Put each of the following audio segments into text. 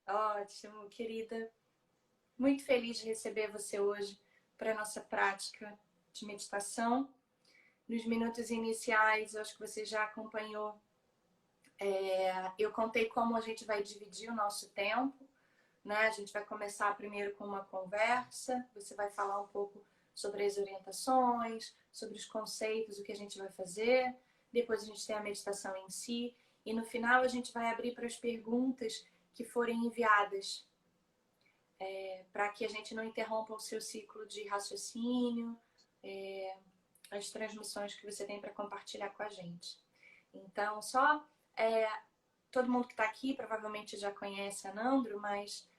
Ótimo, querida. Muito feliz de receber você hoje para a nossa prática de meditação. Nos minutos iniciais, eu acho que você já acompanhou, eu contei como a gente vai dividir o nosso tempo, né? A gente vai começar primeiro com uma conversa, você vai falar um pouco sobre as orientações, sobre os conceitos, o que a gente vai fazer. Depois a gente tem a meditação em si. E no final a gente vai abrir para as perguntas que forem enviadas, para que a gente não interrompa o seu ciclo de raciocínio, as transmissões que você tem para compartilhar com a gente. Então, todo mundo que está aqui provavelmente já conhece a Nandro, mas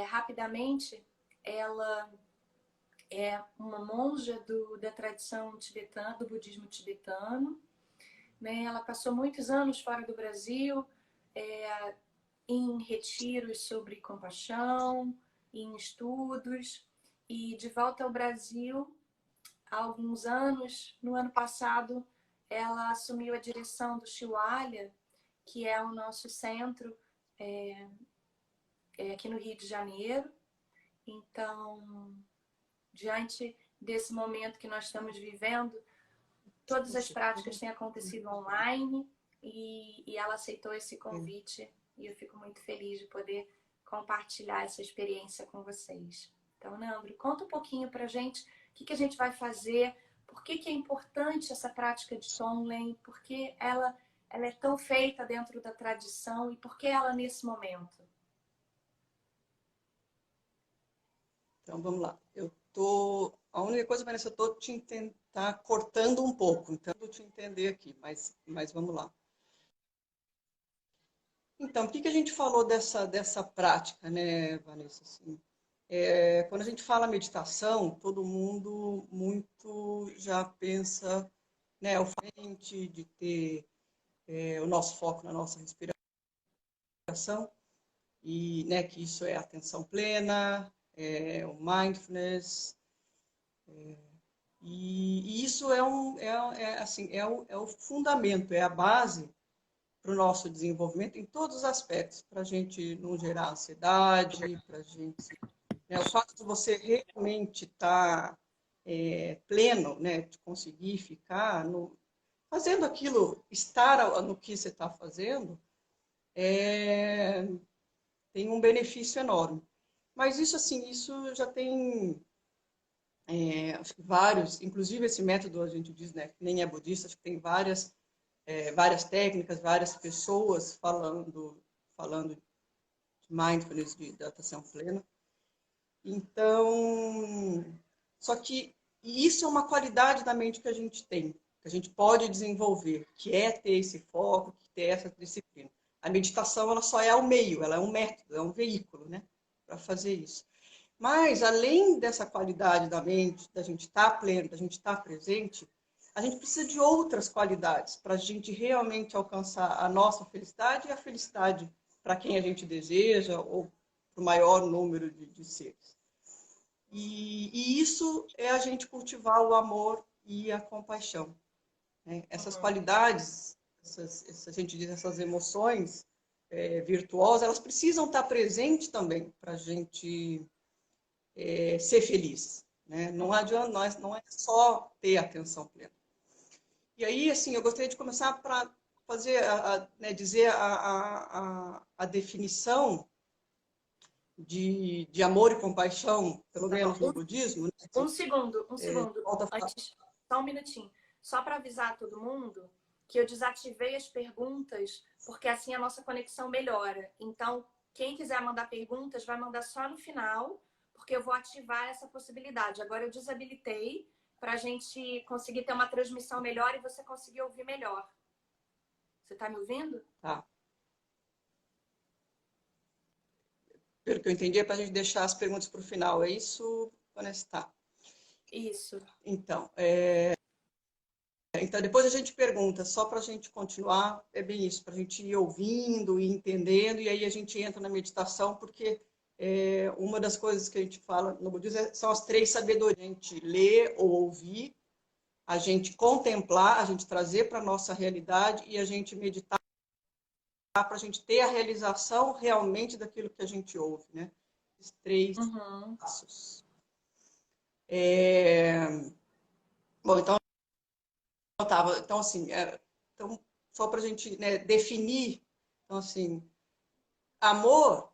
rapidamente, ela é uma monja da tradição tibetana, do budismo tibetano, né? Ela passou muitos anos fora do Brasil, em retiros sobre compaixão, em estudos, e de volta ao Brasil, há alguns anos, no ano passado, ela assumiu a direção do Shiwalya, que é o nosso centro aqui no Rio de Janeiro. Então, diante desse momento que nós estamos vivendo, todas as práticas têm acontecido online e ela aceitou esse convite e eu fico muito feliz de poder compartilhar essa experiência com vocês. Então, Nandro, conta um pouquinho pra gente o que a gente vai fazer, por que é importante essa prática de Tonglen, por que ela é tão feita dentro da tradição e por que ela nesse momento. Então, vamos lá. A única coisa, Vanessa, eu estou tá cortando um pouco, então eu te entender aqui, mas vamos lá. Então, por que a gente falou dessa prática, né, Vanessa? Assim, quando a gente fala meditação, todo mundo muito já pensa, né, o frente de ter o nosso foco na nossa respiração, e, né, que isso é atenção plena, o mindfulness, e isso assim, é o fundamento, é a base para o nosso desenvolvimento em todos os aspectos, para a gente não gerar ansiedade, para a gente... Né, o fato de você realmente estar pleno, né, de conseguir ficar fazendo aquilo, estar no que você está fazendo, tem um benefício enorme. Mas isso, assim, isso já tem... acho que vários, inclusive esse método a gente diz, né, que nem é budista, acho que tem várias técnicas, várias pessoas falando de mindfulness, de atenção plena. Então, só que isso é uma qualidade da mente que a gente tem, que a gente pode desenvolver, que é ter esse foco, que ter essa disciplina. A meditação, ela só é o meio, ela é um método, é um veículo, né, para fazer isso. Mas, além dessa qualidade da mente, da gente estar pleno, da gente estar presente, a gente precisa de outras qualidades para a gente realmente alcançar a nossa felicidade e a felicidade para quem a gente deseja ou para o maior número de seres. E isso é a gente cultivar o amor e a compaixão, né? Essas qualidades, a gente diz, essas emoções virtuosas, elas precisam estar presentes também para a gente ser feliz, né? Não adianta, não é só ter atenção plena. E aí, assim, eu gostaria de começar para fazer, né, dizer a definição de amor e compaixão, pelo menos no budismo. Né? Um segundo. Antes, só um minutinho. Só para avisar todo mundo que eu desativei as perguntas, porque assim a nossa conexão melhora. Então, quem quiser mandar perguntas, vai mandar só no final, porque eu vou ativar essa possibilidade. Agora eu desabilitei para a gente conseguir ter uma transmissão melhor e você conseguir ouvir melhor. Você está me ouvindo? Tá. Pelo que eu entendi, é para a gente deixar as perguntas para o final. É isso, Vanessa? Tá. Isso. Então, depois a gente pergunta, só para a gente continuar, é bem isso, para a gente ir ouvindo e entendendo, e aí a gente entra na meditação, porque uma das coisas que a gente fala no budismo são as 3 sabedorias. A gente ler ou ouvir, a gente contemplar, a gente trazer para a nossa realidade e a gente meditar para a gente ter a realização realmente daquilo que a gente ouve, né? Esses 3 passos. Bom, então assim, então, só para a gente, né, definir, então assim, amor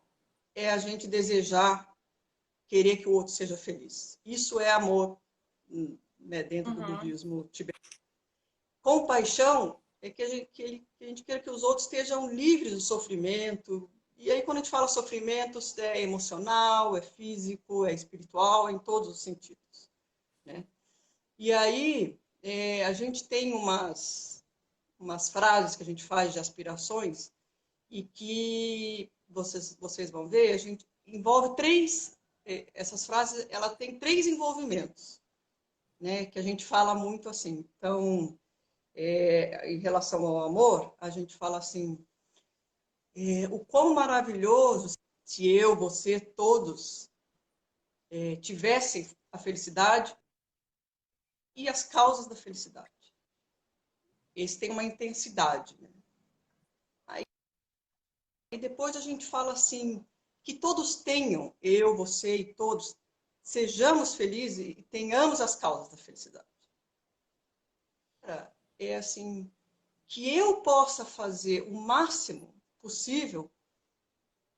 é a gente desejar, querer que o outro seja feliz. Isso é amor, né, dentro do budismo tibetano. Compaixão é que a gente quer que os outros estejam livres do sofrimento. E aí, quando a gente fala sofrimento, é emocional, é físico, é espiritual, é em todos os sentidos, né? E aí, a gente tem umas frases que a gente faz de aspirações e que vocês vão ver, a gente envolve 3, essas frases, ela tem 3 envolvimentos, né? Que a gente fala muito assim. Então, em relação ao amor, a gente fala assim, o quão maravilhoso se eu, você, todos tivessem a felicidade e as causas da felicidade. Esse tem uma intensidade, né? Aí depois a gente fala assim, que todos tenham, eu, você e todos, sejamos felizes e tenhamos as causas da felicidade. É assim, que eu possa fazer o máximo possível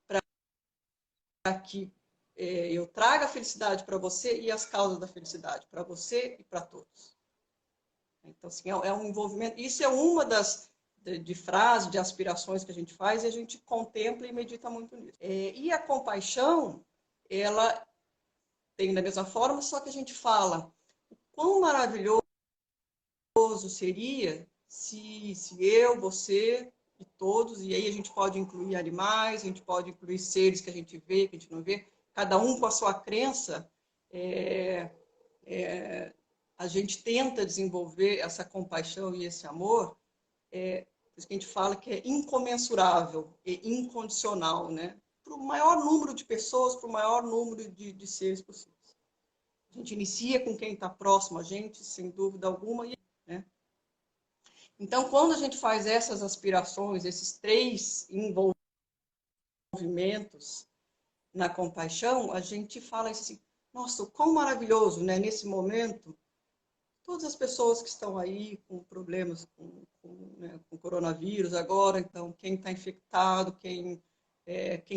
para que eu traga a felicidade para você e as causas da felicidade para você e para todos. Então, assim, é um envolvimento. Isso é uma das de frases, de aspirações que a gente faz e a gente contempla e medita muito nisso. E a compaixão, ela tem da mesma forma, só que a gente fala o quão maravilhoso seria se eu, você e todos, e aí a gente pode incluir animais, a gente pode incluir seres que a gente vê, que a gente não vê, cada um com a sua crença, a gente tenta desenvolver essa compaixão e esse amor, por isso que a gente fala que é incomensurável e incondicional, né? Para o maior número de pessoas, para o maior número de seres possíveis. A gente inicia com quem está próximo a gente, sem dúvida alguma, né? Então, quando a gente faz essas aspirações, esses 3 envolvimentos na compaixão, a gente fala assim, nossa, o quão maravilhoso, né? Nesse momento, todas as pessoas que estão aí com problemas né, com coronavírus agora, então, quem está infectado, quem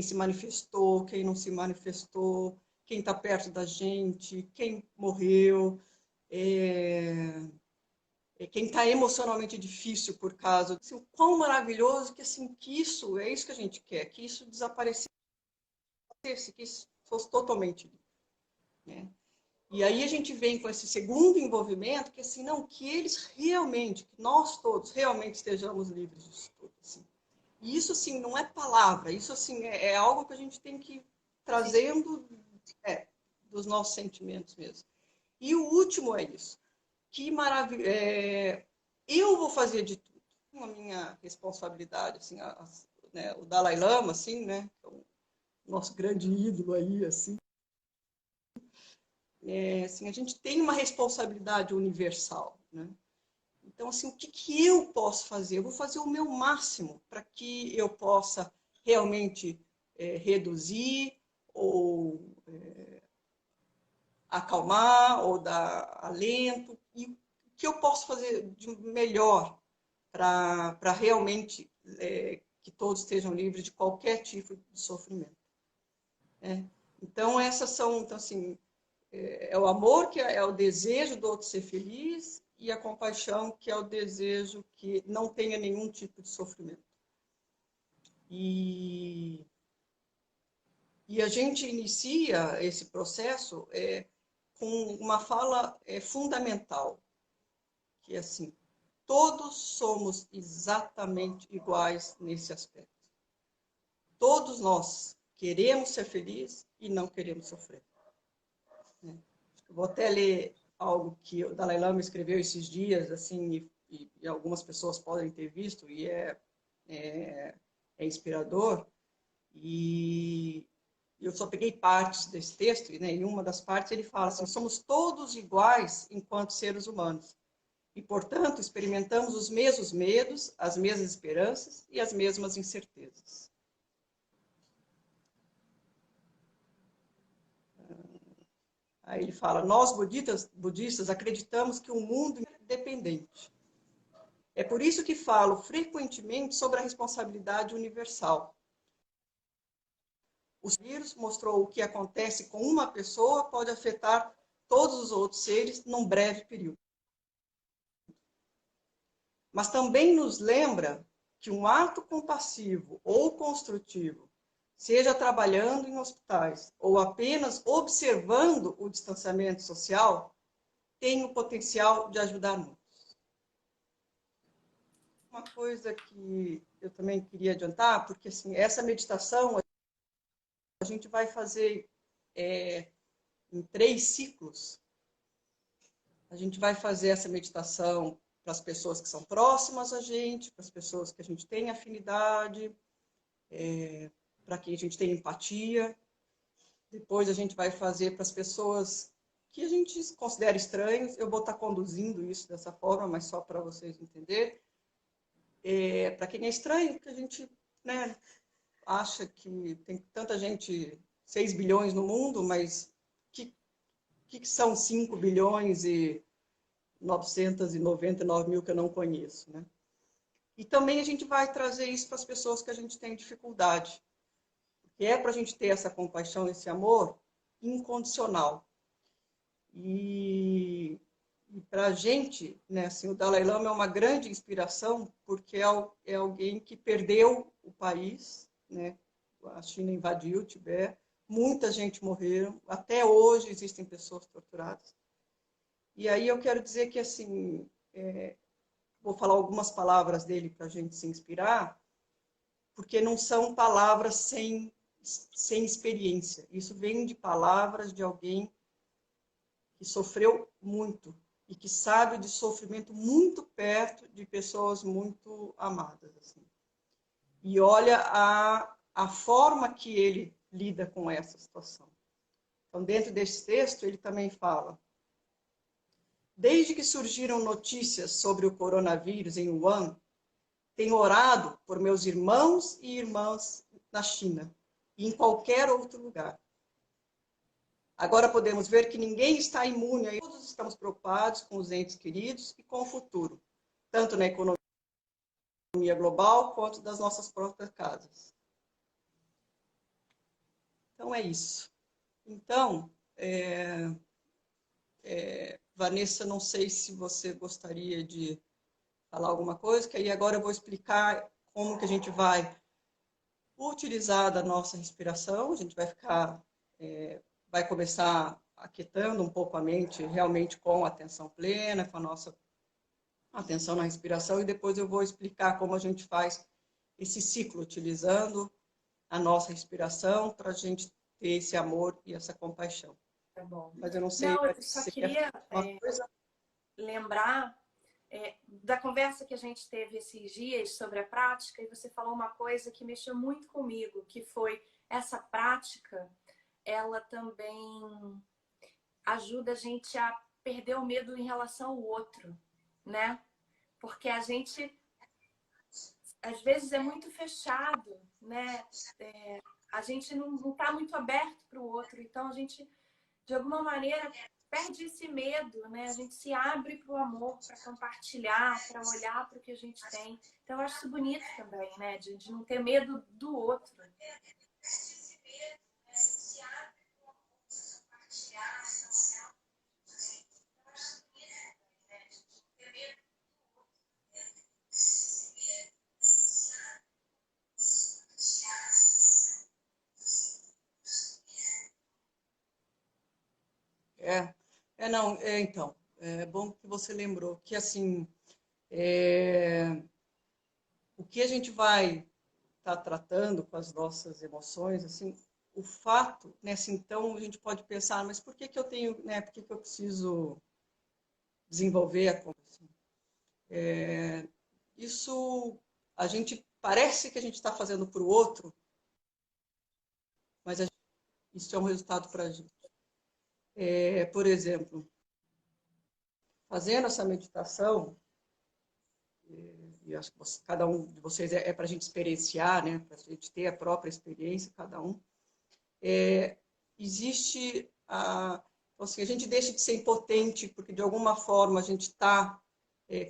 se manifestou, quem não se manifestou, quem está perto da gente, quem morreu, quem está emocionalmente difícil por causa disso, o quão maravilhoso que, assim, que isso, é isso que a gente quer, que isso desaparecesse, que isso fosse totalmente, né? E aí a gente vem com esse segundo envolvimento, que assim, não, que eles realmente, que nós todos realmente estejamos livres disso tudo, assim. E isso, assim, não é palavra, isso, assim, é algo que a gente tem que ir trazendo dos nossos sentimentos mesmo. E o último é isso. Que maravilha! Eu vou fazer de tudo. A minha responsabilidade, assim, né, o Dalai Lama, assim, né, que é o nosso grande ídolo aí, assim, assim, a gente tem uma responsabilidade universal, né? Então, assim, o que eu posso fazer? Eu vou fazer o meu máximo para que eu possa realmente reduzir ou acalmar ou dar alento. E o que eu posso fazer de melhor para realmente que todos estejam livres de qualquer tipo de sofrimento, né? Então, essas são, então, assim, é o amor, que é o desejo do outro ser feliz, e a compaixão, que é o desejo que não tenha nenhum tipo de sofrimento. E a gente inicia esse processo com uma fala fundamental, que é assim, todos somos exatamente iguais nesse aspecto. Todos nós queremos ser felizes e não queremos sofrer, né? Eu vou até ler algo que o Dalai Lama escreveu esses dias, assim, e algumas pessoas podem ter visto, e é inspirador. E eu só peguei partes desse texto, e, né, em uma das partes ele fala assim, somos todos iguais enquanto seres humanos, E, portanto, experimentamos os mesmos medos, as mesmas esperanças e as mesmas incertezas. Aí ele fala, nós budistas acreditamos que o mundo é independente. É por isso que falo frequentemente sobre a responsabilidade universal. O vírus mostrou o que acontece com uma pessoa pode afetar todos os outros seres num breve período. Mas também nos lembra que um ato compassivo ou construtivo, seja trabalhando em hospitais ou apenas observando o distanciamento social, tem o potencial de ajudar muitos. Uma coisa que eu também queria adiantar, porque assim, essa meditação a gente vai fazer em 3 ciclos. A gente vai fazer essa meditação para as pessoas que são próximas a gente, para as pessoas que a gente tem afinidade, para quem a gente tem empatia. Depois a gente vai fazer para as pessoas que a gente considera estranhos. Eu vou estar conduzindo isso dessa forma, mas só para vocês entenderem. Para quem é estranho, que a gente, né, acha que tem tanta gente, 6 bilhões no mundo, mas que são 5 bilhões e 999 mil que eu não conheço, né? E também a gente vai trazer isso para as pessoas que a gente tem dificuldade, que é para a gente ter essa compaixão, esse amor incondicional. E para a gente, né, assim, o Dalai Lama é uma grande inspiração, porque é alguém que perdeu o país, né? A China invadiu o Tibete, muita gente morreu, até hoje existem pessoas torturadas. E aí eu quero dizer que, assim, vou falar algumas palavras dele para a gente se inspirar, porque não são palavras sem experiência. Isso vem de palavras de alguém que sofreu muito e que sabe de sofrimento muito perto de pessoas muito amadas. Assim. E olha a forma que ele lida com essa situação. Então, dentro desse texto, ele também fala: desde que surgiram notícias sobre o coronavírus em Wuhan, tenho orado por meus irmãos e irmãs na China e em qualquer outro lugar. Agora podemos ver que ninguém está imune, e todos estamos preocupados com os entes queridos e com o futuro, tanto na economia global quanto das nossas próprias casas. Então é isso. Então, Vanessa, não sei se você gostaria de falar alguma coisa, que aí agora eu vou explicar como que a gente vai utilizar da nossa respiração. A gente vai ficar, vai começar aquietando um pouco a mente, realmente com a atenção plena, com a nossa atenção na respiração, e depois eu vou explicar como a gente faz esse ciclo, utilizando a nossa respiração para a gente ter esse amor e essa compaixão. Tá bom. Mas eu não sei, Não, eu só você queria quer uma coisa? lembrar da conversa que a gente teve esses dias sobre a prática, e você falou uma coisa que mexeu muito comigo, que foi essa prática, ela também ajuda a gente a perder o medo em relação ao outro, né? Porque a gente, às vezes, é muito fechado, né? A gente não está muito aberto para o outro, então a gente, de alguma maneira, perde esse medo, né? A gente se abre para o amor, para compartilhar, para olhar para o que a gente tem. Então, eu acho isso bonito também, né? De não ter medo do outro. Então, é bom que você lembrou que, assim, o que a gente vai estar tratando com as nossas emoções, assim, o fato, né, assim, então a gente pode pensar, mas por que que eu tenho, né, por que que eu preciso desenvolver a consciência? Isso, a gente parece que a gente está fazendo para o outro, mas isso é um resultado para a gente. Por exemplo, fazendo essa meditação, e acho que cada um de vocês é para a gente experienciar, né? Para a gente ter a própria experiência, cada um, existe assim, a gente deixa de ser impotente, porque de alguma forma a gente está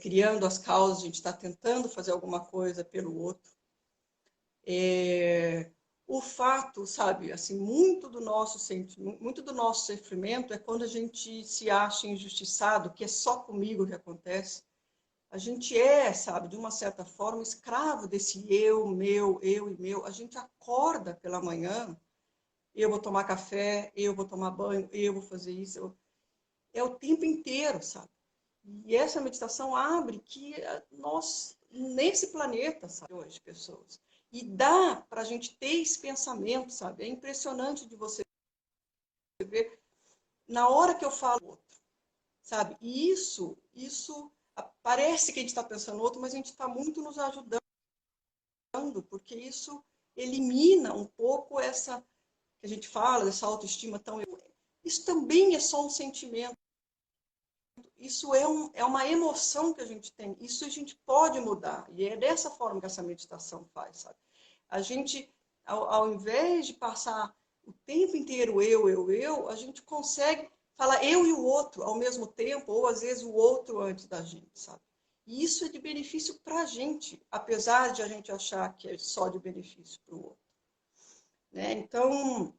criando as causas, a gente está tentando fazer alguma coisa pelo outro. O fato, sabe, assim, muito do nosso sentimento, muito do nosso sofrimento é quando a gente se acha injustiçado, que é só comigo que acontece. A gente sabe, de uma certa forma, escravo desse eu, meu, eu e meu. A gente acorda pela manhã, eu vou tomar café, eu vou tomar banho, eu vou fazer isso. É o tempo inteiro, sabe? E essa meditação abre que nós, nesse planeta, sabe, hoje, pessoas. E dá para a gente ter esse pensamento, sabe? É impressionante de você ver na hora que eu falo outro, sabe? E isso parece que a gente está pensando no outro, mas a gente está muito nos ajudando, porque isso elimina um pouco essa que a gente fala, dessa autoestima tão... Isso também é só um sentimento. Isso é uma emoção que a gente tem. Isso a gente pode mudar. E é dessa forma que essa meditação faz, sabe? A gente, ao invés de passar o tempo inteiro eu, a gente consegue falar eu e o outro ao mesmo tempo, ou às vezes o outro antes da gente, sabe? E isso é de benefício para a gente, apesar de a gente achar que é só de benefício para o outro. Né? Então,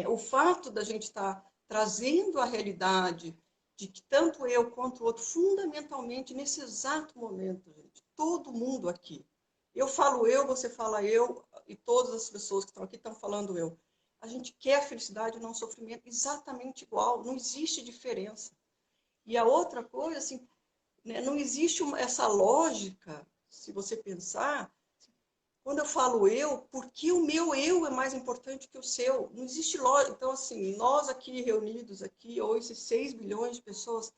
o fato da gente estar trazendo a realidade de que tanto eu quanto o outro, fundamentalmente, nesse exato momento, gente, todo mundo aqui, eu falo eu, você fala eu, e todas as pessoas que estão aqui estão falando eu. A gente quer a felicidade e não o sofrimento exatamente igual, não existe diferença. E a outra coisa, assim, né, não existe essa lógica, se você pensar, quando eu falo eu, porque o meu eu é mais importante que o seu? Não existe lógica. Então, assim, nós aqui reunidos, aqui, ou esses 6 bilhões de pessoas,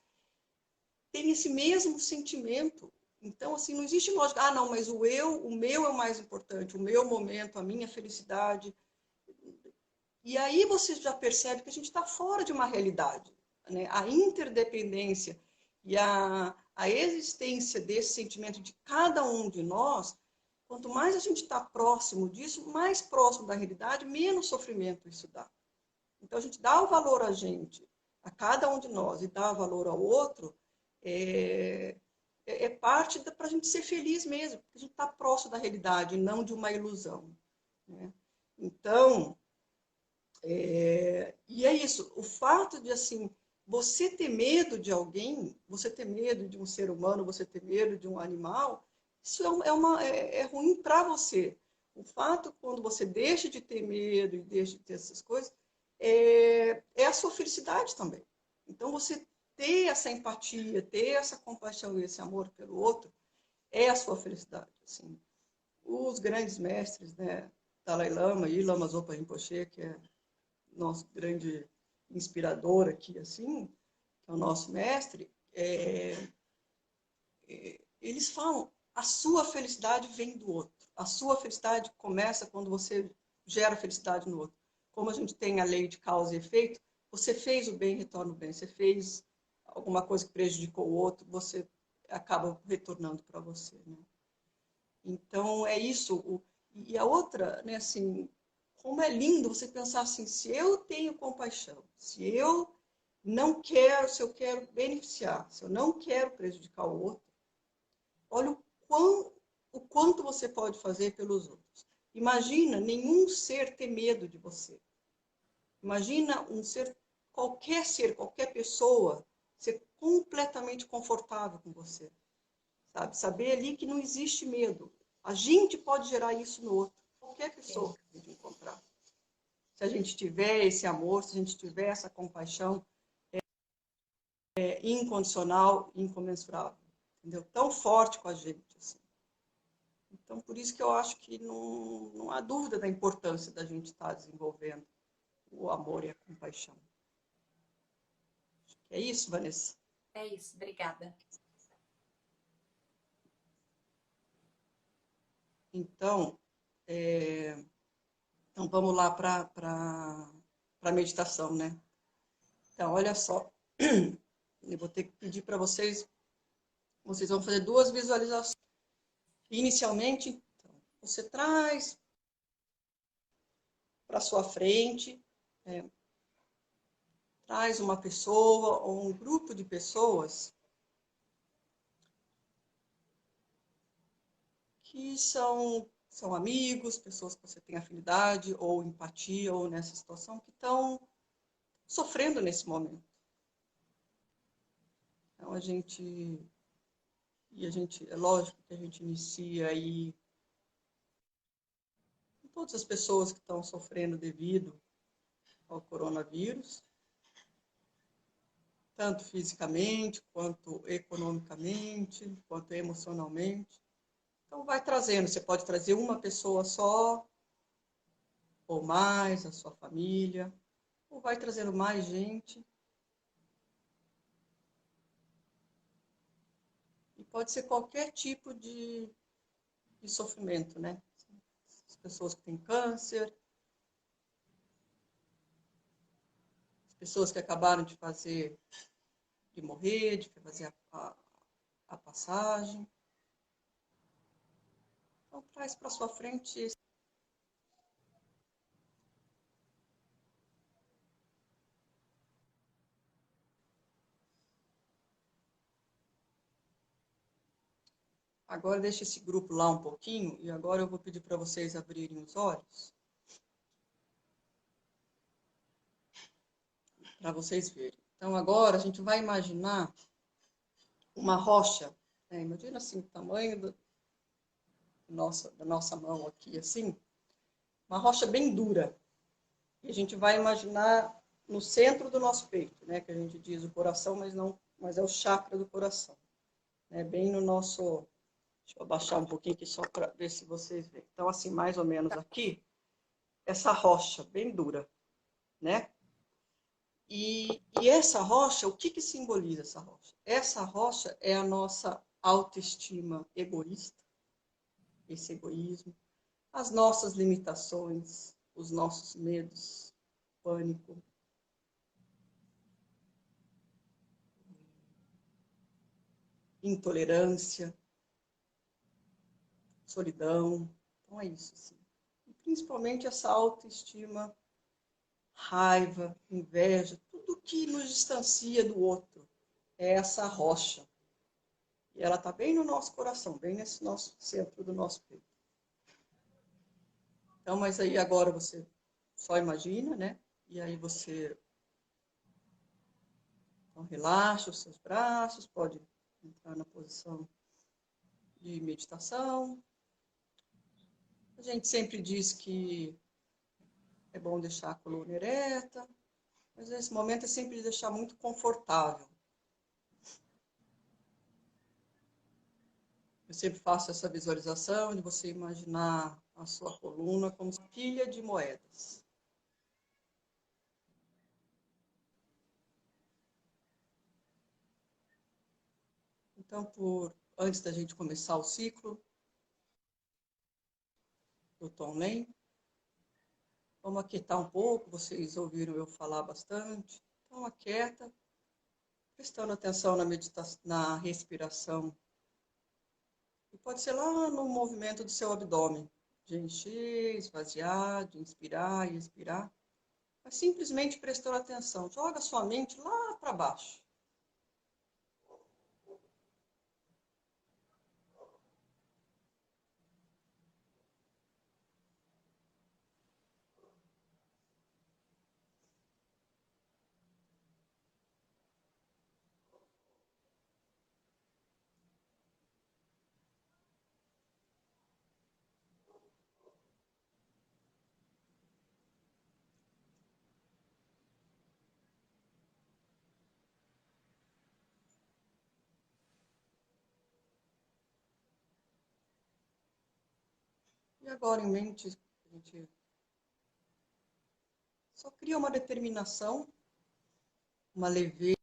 têm esse mesmo sentimento. Então, assim, não existe lógica. Ah, não, mas o meu é o mais importante, o meu momento, a minha felicidade. E aí você já percebe que a gente está fora de uma realidade. Né? A interdependência e a existência desse sentimento de cada um de nós, quanto mais a gente está próximo disso, mais próximo da realidade, menos sofrimento isso dá. Então, a gente dá o valor a gente, a cada um de nós, e dá valor ao outro, parte para a gente ser feliz mesmo, porque a gente está próximo da realidade, não de uma ilusão. Né? Então, e é isso, o fato de, assim, você ter medo de alguém, você ter medo de um ser humano, você ter medo de um animal, isso é ruim para você. O fato, quando você deixa de ter medo e deixa de ter essas coisas, é a sua felicidade também. Então, você ter essa empatia, ter essa compaixão e esse amor pelo outro, é a sua felicidade. Assim. Os grandes mestres, né, Dalai Lama e Lama Zopa Rinpoche, que é nosso grande inspirador aqui, assim, que é o nosso mestre, eles falam, a sua felicidade vem do outro. A sua felicidade começa quando você gera felicidade no outro. Como a gente tem a lei de causa e efeito, você fez o bem, retorna o bem. Você fez alguma coisa que prejudicou o outro, você acaba retornando para você. Né? Então, é isso. E a outra, né, assim, como é lindo você pensar assim, se eu tenho compaixão, se eu não quero, se eu quero beneficiar, se eu não quero prejudicar o outro, olha o quanto você pode fazer pelos outros. Imagina nenhum ser ter medo de você. Imagina um ser, qualquer pessoa, ser completamente confortável com você. Sabe? Saber ali que não existe medo. A gente pode gerar isso no outro. Qualquer pessoa que a gente encontrar. Se a gente tiver esse amor, se a gente tiver essa compaixão incondicional, incomensurável. Entendeu? Tão forte com a gente. Assim. Então, por isso que eu acho que não há dúvida da importância da gente estar desenvolvendo o amor e a compaixão. É isso, Vanessa? É isso, obrigada. Então, então vamos lá para a meditação, né? Então, olha só. Eu vou ter que pedir para vocês vão fazer 2 visualizações. Inicialmente, então, você traz para sua frente, traz uma pessoa ou um grupo de pessoas que são amigos, pessoas que você tem afinidade ou empatia ou nessa situação que estão sofrendo nesse momento. Então é lógico que a gente inicia aí com todas as pessoas que estão sofrendo devido ao coronavírus, tanto fisicamente, quanto economicamente, quanto emocionalmente. Então vai trazendo, você pode trazer uma pessoa só, ou mais, a sua família, ou vai trazendo mais gente. E pode ser qualquer tipo de sofrimento, né? As pessoas que têm câncer, as pessoas que acabaram de morrer, de fazer a passagem. Então traz para sua frente. Agora deixa esse grupo lá um pouquinho e agora eu vou pedir para vocês abrirem os olhos para vocês verem. Então agora a gente vai imaginar uma rocha, né? Imagina assim o tamanho da nossa mão aqui, assim, uma rocha bem dura. E a gente vai imaginar no centro do nosso peito, né? Que a gente diz o coração, mas é o chakra do coração, né? Bem no nosso. Deixa eu abaixar um pouquinho aqui só para ver se vocês veem. Então, assim, mais ou menos aqui, essa rocha bem dura, né? E essa rocha, o que simboliza essa rocha? Essa rocha é a nossa autoestima egoísta, esse egoísmo, as nossas limitações, os nossos medos, pânico, intolerância, solidão. Então é isso, assim. E principalmente essa autoestima, raiva, inveja, tudo que nos distancia do outro. É essa rocha. E ela está bem no nosso coração, bem nesse nosso centro do nosso peito. Então, mas aí agora você só imagina, né? E aí você então, relaxa os seus braços, pode entrar na posição de meditação. A gente sempre diz que é bom deixar a coluna ereta, mas nesse momento é sempre deixar muito confortável. Eu sempre faço essa visualização de você imaginar a sua coluna como uma pilha de moedas. Então, antes da gente começar o ciclo do Tom Lane, vamos aquietar um pouco, vocês ouviram eu falar bastante. Então, aquieta, prestando atenção na meditação, na respiração. E pode ser lá no movimento do seu abdômen, de encher, esvaziar, de inspirar e expirar. Mas simplesmente prestando atenção. Joga sua mente lá para baixo. E agora em mente, a gente só cria uma determinação, uma leveza,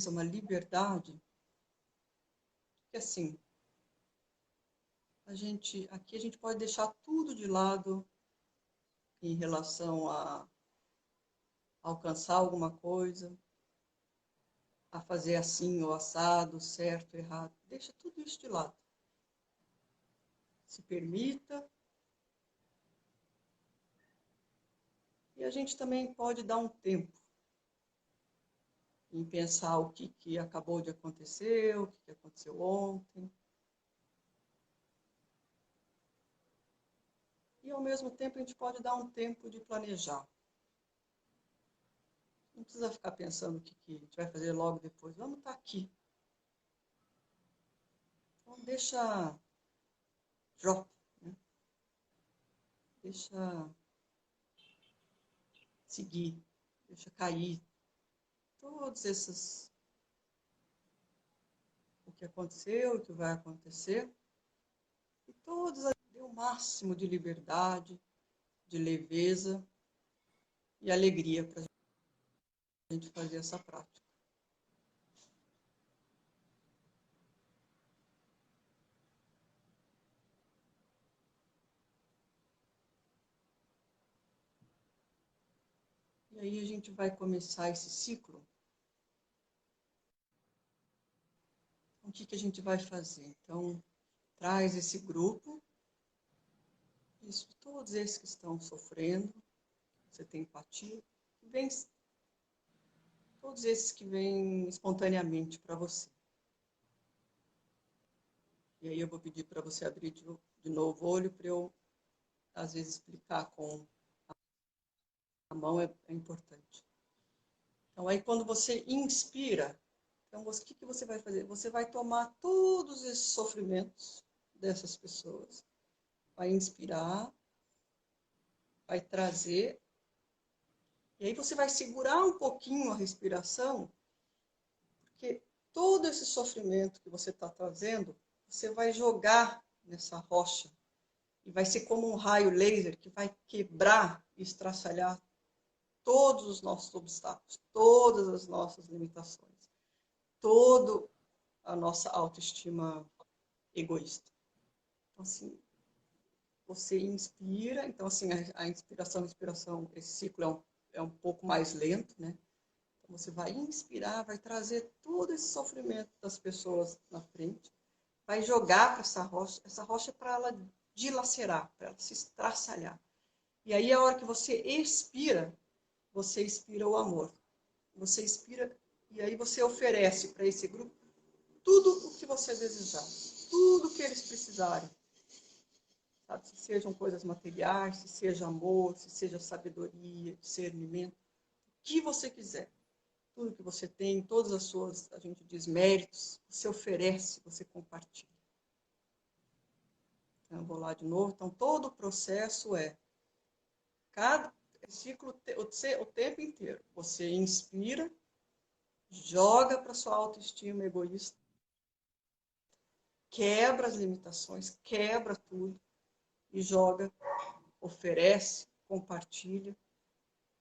uma liberdade. Que assim, aqui a gente pode deixar tudo de lado em relação a alcançar alguma coisa. a fazer assim ou assado, certo, errado. Deixa tudo isso de lado. Se permita. E a gente também pode dar um tempo em pensar o que acabou de acontecer, o que aconteceu ontem. E, ao mesmo tempo, a gente pode dar um tempo de planejar. Não precisa ficar pensando o que a gente vai fazer logo depois. Vamos estar aqui. Então, deixa drop, né? Deixa seguir, deixa cair. Todos esses, o que aconteceu, o que vai acontecer. E todos dê o máximo de liberdade, de leveza e alegria para a gente fazer essa prática. E aí a gente vai começar esse ciclo. Então, o que a gente vai fazer? Então, traz esse grupo, isso, todos esses que estão sofrendo, você tem empatia, vem, todos esses que vêm espontaneamente para você. E aí eu vou pedir para você abrir de novo o olho para eu, às vezes, explicar com a mão é importante. Então, aí quando você inspira, então, o que você vai fazer? Você vai tomar todos esses sofrimentos dessas pessoas, vai inspirar, vai trazer, e aí você vai segurar um pouquinho a respiração, porque todo esse sofrimento que você está trazendo, você vai jogar nessa rocha, e vai ser como um raio laser que vai quebrar e estraçalhar todos os nossos obstáculos, todas as nossas limitações, toda a nossa autoestima egoísta. Então, assim, você inspira, então, assim, a inspiração, esse ciclo é um pouco mais lento, né? Então, você vai inspirar, vai trazer todo esse sofrimento das pessoas na frente, vai jogar para essa rocha é para ela dilacerar, para ela se estraçalhar. E aí, a hora que você expira o amor. Você expira e aí você oferece para esse grupo tudo o que você desejar, tudo o que eles precisarem. Sabe? Se sejam coisas materiais, se seja amor, se seja sabedoria, discernimento, o que você quiser. Tudo que você tem, todas as suas, a gente diz, méritos, você oferece, você compartilha. Então, eu vou lá de novo. Então, todo o processo é cada ciclo o tempo inteiro. Você inspira, joga para sua autoestima egoísta, quebra as limitações, quebra tudo e joga, oferece, compartilha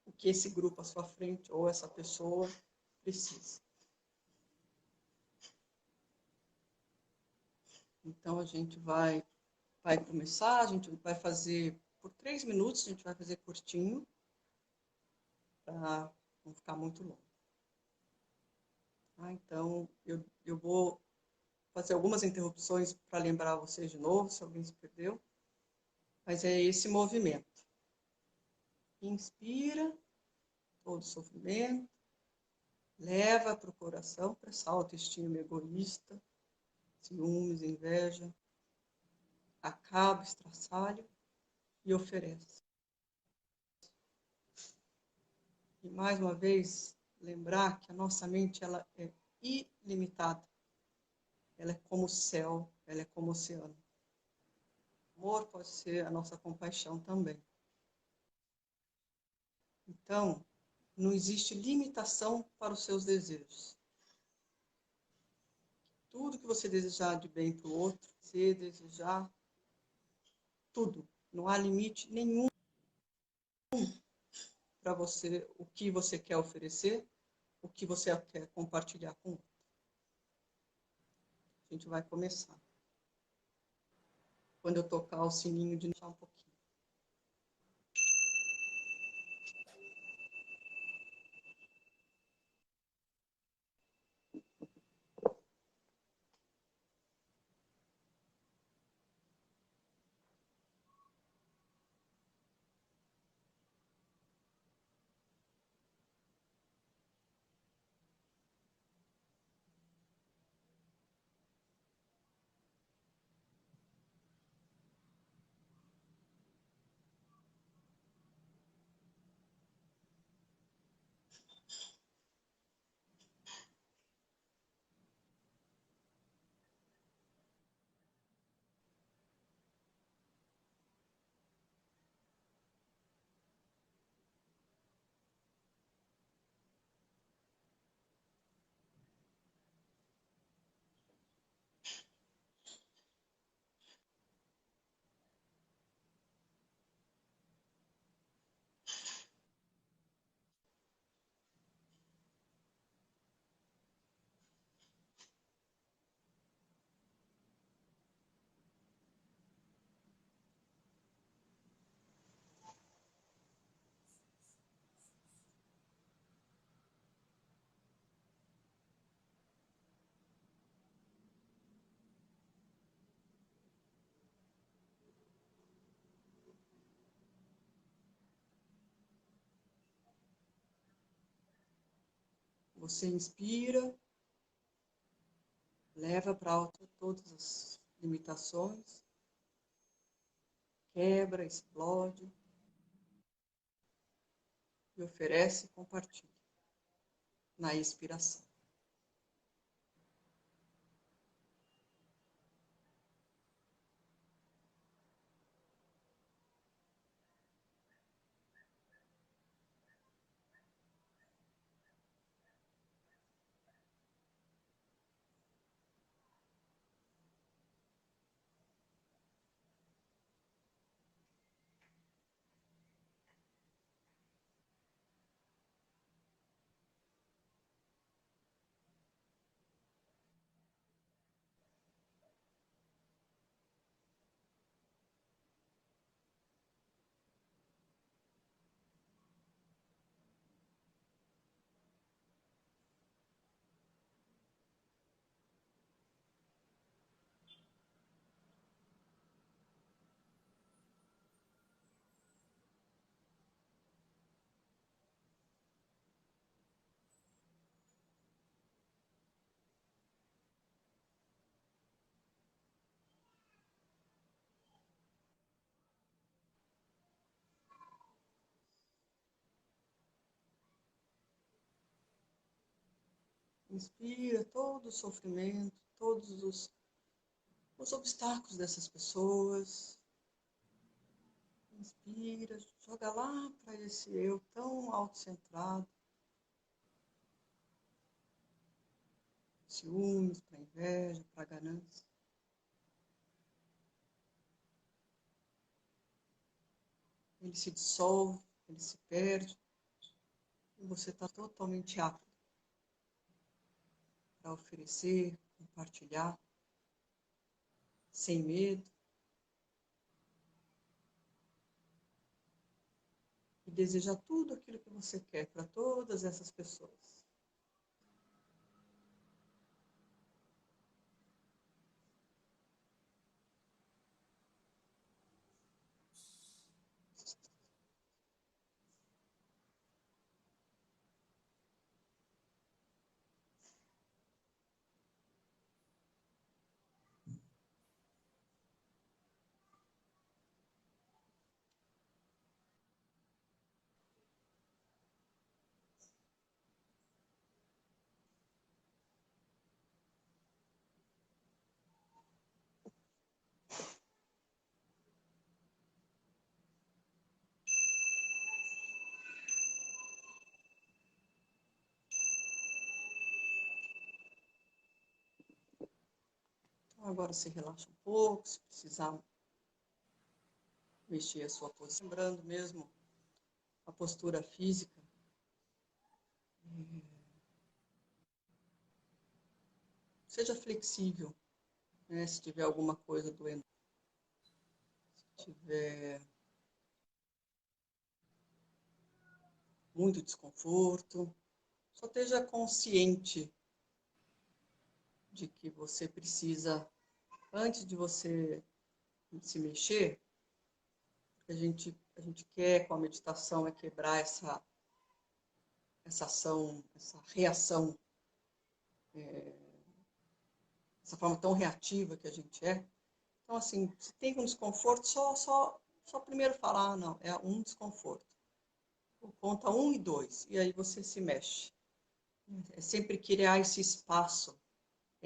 o que esse grupo à sua frente ou essa pessoa precisa. Então a gente vai começar, a gente vai fazer por 3 minutos, a gente vai fazer curtinho, para não ficar muito longo. Tá? Então eu vou fazer algumas interrupções para lembrar vocês de novo, se alguém se perdeu. Mas é esse movimento. Inspira todo o sofrimento, leva para o coração, para essa autoestima egoísta, ciúmes, inveja, acaba, estraçalha e oferece. E mais uma vez, lembrar que a nossa mente ela é ilimitada. Ela é como o céu, ela é como o oceano. O amor pode ser a nossa compaixão também. Então, não existe limitação para os seus desejos. Tudo que você desejar de bem para o outro, você desejar tudo. Não há limite nenhum para você, o que você quer oferecer, o que você quer compartilhar com o outro. A gente vai começar. Quando eu tocar o sininho de deixar um pouquinho. você inspira, leva para alto todas as limitações, quebra, explode e oferece e compartilha na expiração. Inspira todo o sofrimento, todos os obstáculos dessas pessoas. Inspira, joga lá para esse eu tão autocentrado. Ciúmes, para inveja, para ganância. Ele se dissolve, ele se perde. E você está totalmente apto para oferecer, compartilhar, sem medo. E desejar tudo aquilo que você quer para todas essas pessoas. Então agora se relaxa um pouco, se precisar mexer a sua posição. Lembrando mesmo a postura física. Seja flexível, né? Se tiver alguma coisa doendo. Se tiver muito desconforto, só esteja consciente de que você precisa, antes de você se mexer, a gente quer com a meditação é quebrar essa ação, essa reação, essa forma tão reativa que a gente é. Então, assim, se tem um desconforto, só primeiro falar, ah, não, é um desconforto. Conta 1 e 2, e aí você se mexe. É sempre criar esse espaço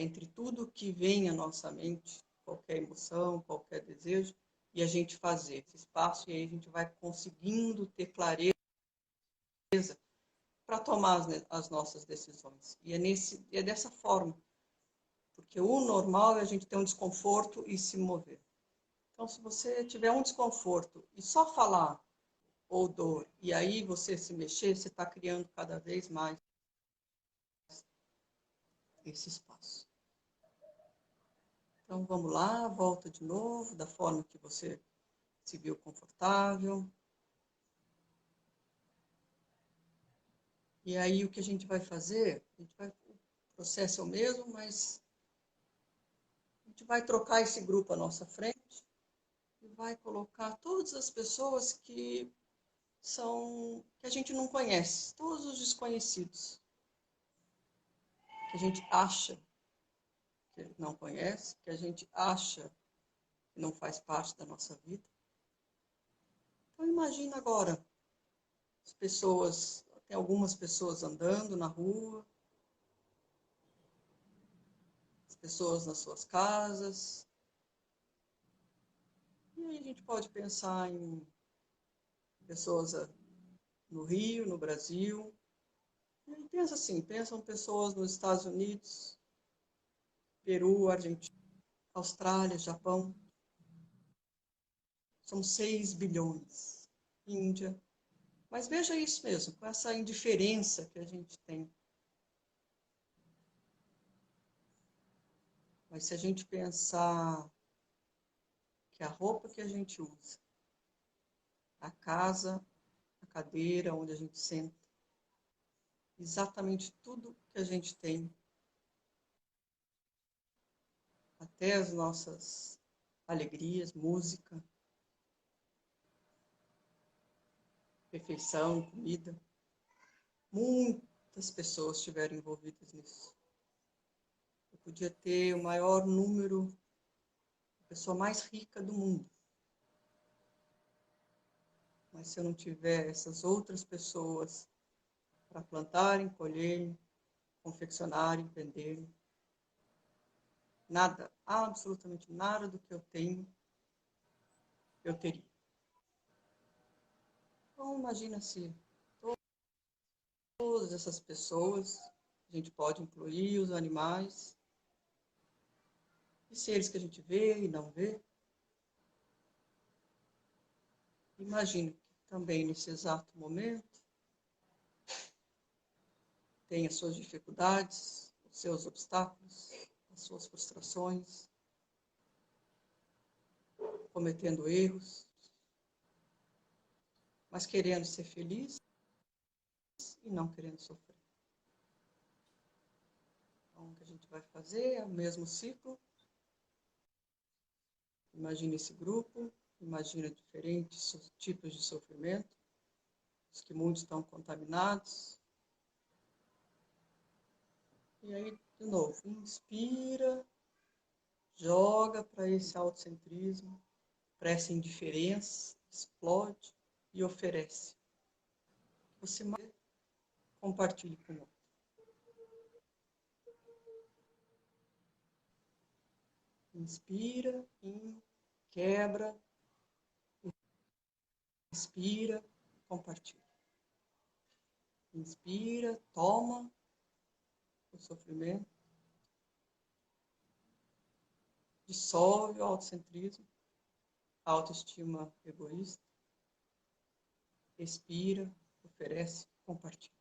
entre tudo que vem à nossa mente, qualquer emoção, qualquer desejo, e a gente fazer esse espaço, e aí a gente vai conseguindo ter clareza para tomar as nossas decisões. E é dessa forma, porque o normal é a gente ter um desconforto e se mover. Então, se você tiver um desconforto e só falar ou dor, e aí você se mexer, você está criando cada vez mais esse espaço. Então, vamos lá, volta de novo, da forma que você se viu confortável. E aí, o que a gente vai fazer, o processo é o mesmo, mas a gente vai trocar esse grupo à nossa frente e vai colocar todas as pessoas que a gente não conhece, todos os desconhecidos. que a gente acha que não conhece, que a gente acha que não faz parte da nossa vida. Então imagina agora as pessoas, tem algumas pessoas andando na rua, as pessoas nas suas casas. E aí a gente pode pensar em pessoas no Rio, no Brasil. E aí pensa assim, pensam pessoas nos Estados Unidos, Peru, Argentina, Austrália, Japão. São 6 bilhões. Índia. Mas veja isso mesmo, com essa indiferença que a gente tem. Mas se a gente pensar que a roupa que a gente usa, a casa, a cadeira onde a gente senta, exatamente tudo que a gente tem, até as nossas alegrias, música, refeição, comida, muitas pessoas estiveram envolvidas nisso. Eu podia ter o maior número, a pessoa mais rica do mundo. Mas se eu não tiver essas outras pessoas para plantarem, colherem, confeccionarem, venderem, nada, absolutamente nada do que eu tenho, eu teria. Então, imagina se todas essas pessoas, a gente pode incluir os animais, e seres que a gente vê e não vê. Imagino que também nesse exato momento tem as suas dificuldades, os seus obstáculos, as suas frustrações, cometendo erros, mas querendo ser feliz e não querendo sofrer. Então, o que a gente vai fazer é o mesmo ciclo. Imagina esse grupo, imagina diferentes tipos de sofrimento, os que muitos estão contaminados. E aí, de novo, inspira, joga para esse autocentrismo, para essa indiferença, explode e oferece. Você mais compartilhe com o outro. Inspira, quebra, inspira, compartilha. Inspira, toma o sofrimento, dissolve o autocentrismo, a autoestima egoísta, expira, oferece, compartilha.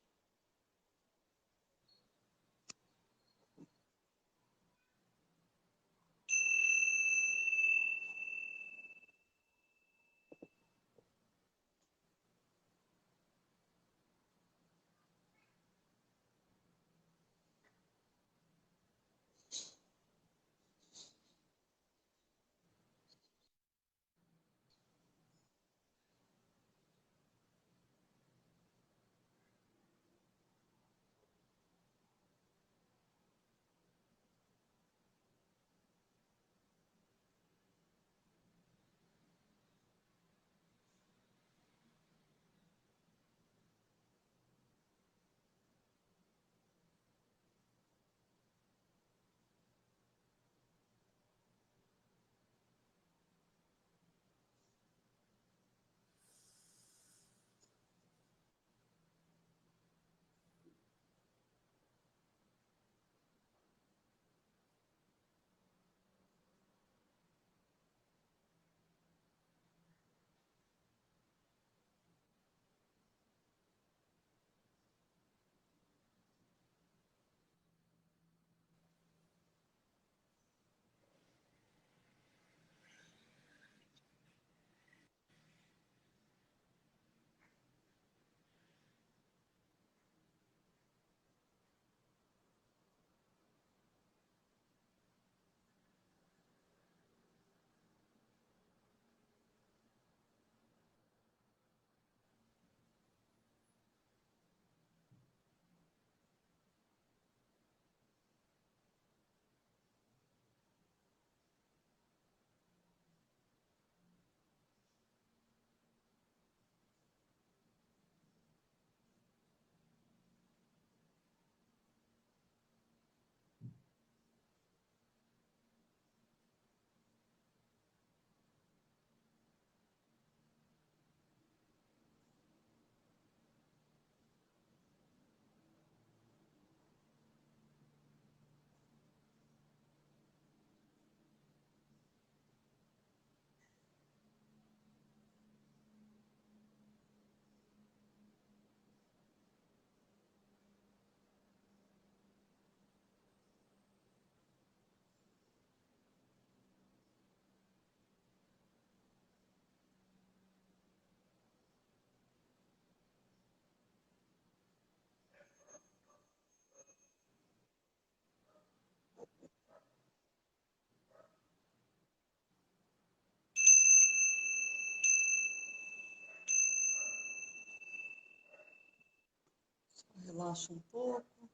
Relaxa um pouco.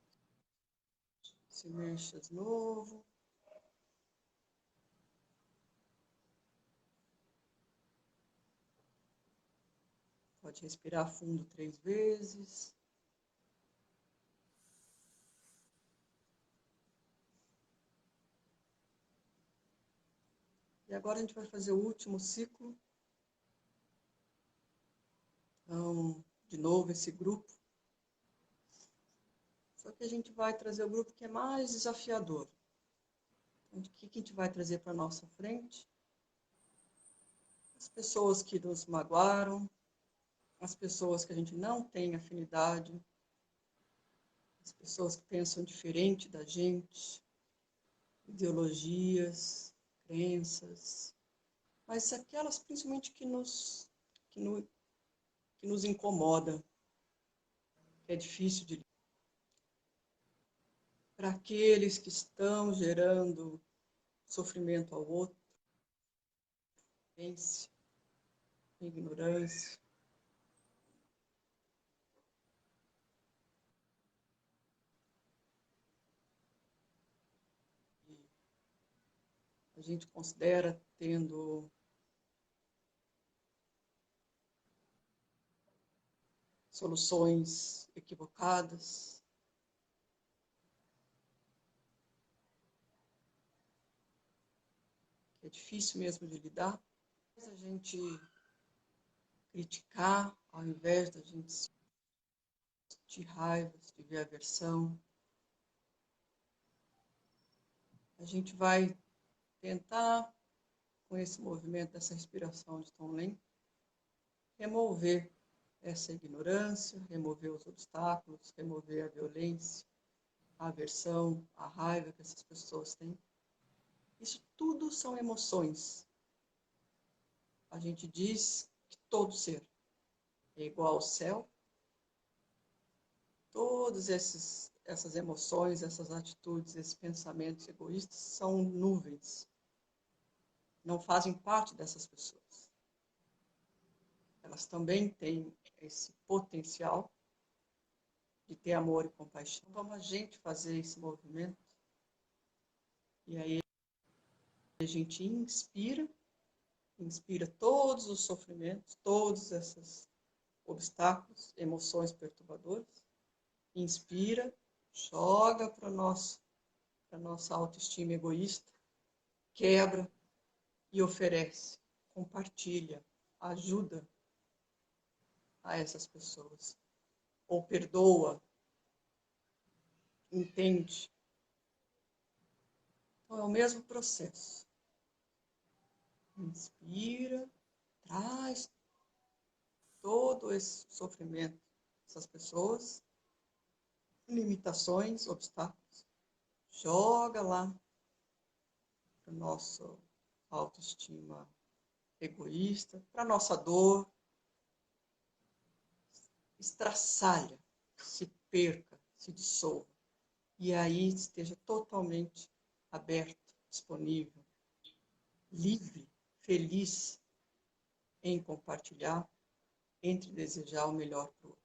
Se mexa de novo. Pode respirar fundo 3 vezes. E agora a gente vai fazer o último ciclo. Então, de novo, esse grupo. Só que a gente vai trazer o grupo que é mais desafiador. Então, o que a gente vai trazer para a nossa frente? As pessoas que nos magoaram, as pessoas que a gente não tem afinidade, as pessoas que pensam diferente da gente, ideologias, crenças, mas aquelas principalmente que, no, que nos incomoda, que é difícil de. Para aqueles que estão gerando sofrimento ao outro, ignorância. A gente considera tendo soluções equivocadas. Que é difícil mesmo de lidar. A gente criticar, ao invés da gente sentir raiva, de ver aversão. A gente vai tentar, com esse movimento dessa respiração de Tonglen, remover essa ignorância, remover os obstáculos, remover a violência, a aversão, a raiva que essas pessoas têm. Isso tudo são emoções. A gente diz que todo ser é igual ao céu. Todas essas emoções, essas atitudes, esses pensamentos egoístas são nuvens. Não fazem parte dessas pessoas. Elas também têm esse potencial de ter amor e compaixão. Vamos a gente fazer esse movimento. E aí a gente inspira todos os sofrimentos, todos esses obstáculos, emoções perturbadoras. Inspira, joga para a nossa autoestima egoísta, quebra e oferece, compartilha, ajuda a essas pessoas. Ou perdoa, entende. Então é o mesmo processo. Inspira, traz todo esse sofrimento dessas pessoas, limitações, obstáculos, joga lá para a nossa autoestima egoísta, para a nossa dor, estraçalha, se perca, se dissolva. E aí esteja totalmente aberto, disponível, livre, feliz em compartilhar, entre desejar o melhor para o outro.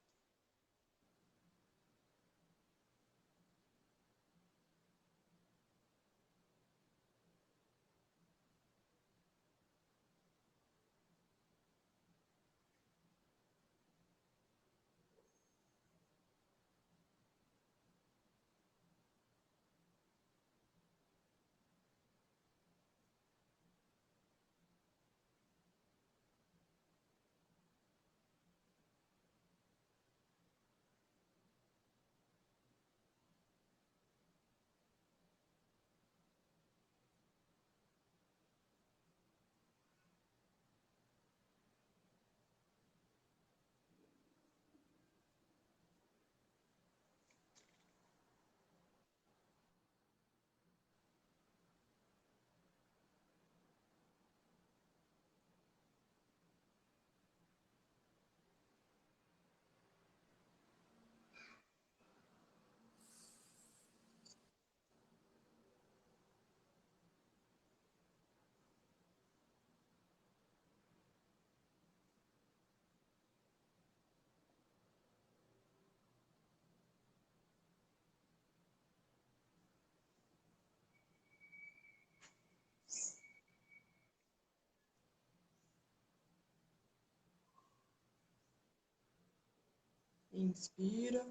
Inspira,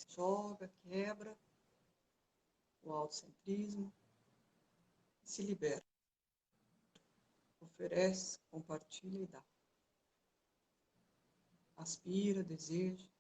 joga, quebra o autocentrismo, se libera. Oferece, compartilha e dá. Aspira, deseja.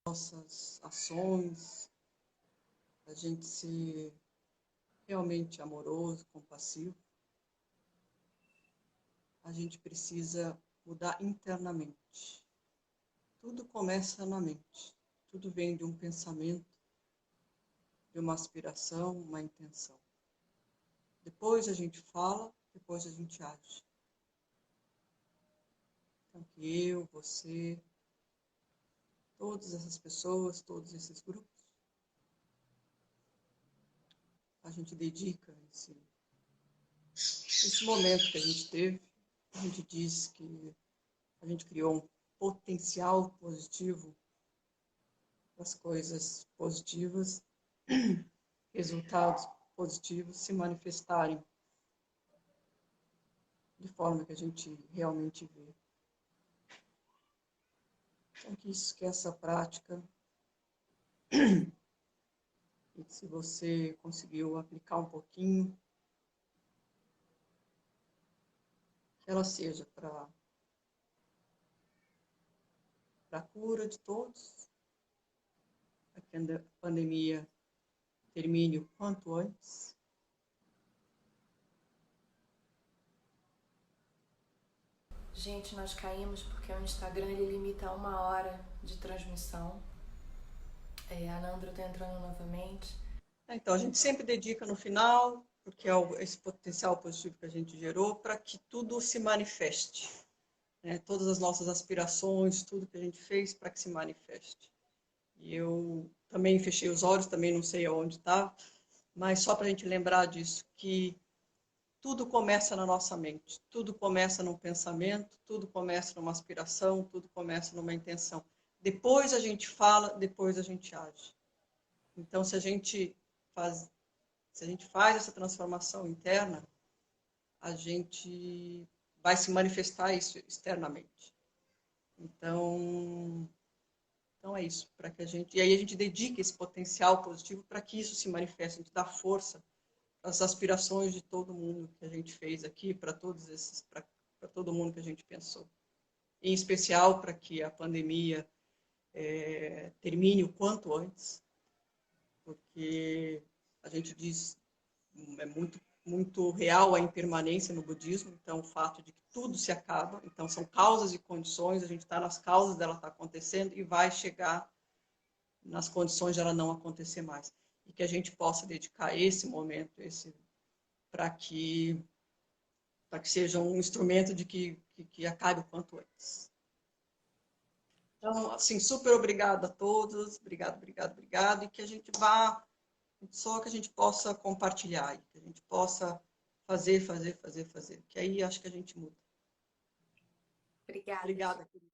Nossas ações, a gente ser realmente amoroso, compassivo, a gente precisa mudar internamente. Tudo começa na mente. Tudo vem de um pensamento, de uma aspiração, uma intenção. Depois a gente fala, depois a gente age. Então, que eu, você, todas essas pessoas, todos esses grupos, a gente dedica esse momento que a gente teve. A gente diz que a gente criou um potencial positivo, as coisas positivas, resultados positivos se manifestarem de forma que a gente realmente vê. Então, que essa prática, e se você conseguiu aplicar um pouquinho, que ela seja para a cura de todos, para que a pandemia termine o quanto antes. Gente, nós caímos porque o Instagram ele limita a 1 hora de transmissão. A Nandro está entrando novamente. Então, a gente sempre dedica no final, porque é esse potencial positivo que a gente gerou, para que tudo se manifeste. Né? Todas as nossas aspirações, tudo que a gente fez para que se manifeste. E eu também fechei os olhos, também não sei aonde está, mas só para a gente lembrar disso, que tudo começa na nossa mente, tudo começa num pensamento, tudo começa numa aspiração, tudo começa numa intenção. Depois a gente fala, depois a gente age. Então, se a gente faz essa transformação interna, a gente vai se manifestar isso externamente. Então é isso, para que a gente... E aí a gente dedica esse potencial positivo para que isso se manifeste, a gente dá força às aspirações de todo mundo que a gente fez aqui, para todo mundo que a gente pensou. Em especial para que a pandemia termine o quanto antes, porque a gente diz, é muito real a impermanência no budismo, então o fato de que tudo se acaba, então são causas e condições, a gente está nas causas dela estar acontecendo e vai chegar nas condições de ela não acontecer mais. E que a gente possa dedicar esse momento, para que seja um instrumento de que acabe o quanto antes. Então, assim, super obrigada a todos, obrigado, e que a gente vá, só que a gente possa compartilhar, que a gente possa fazer, fazer, fazer, fazer. Que aí acho que a gente muda. Obrigada. Obrigada, querida.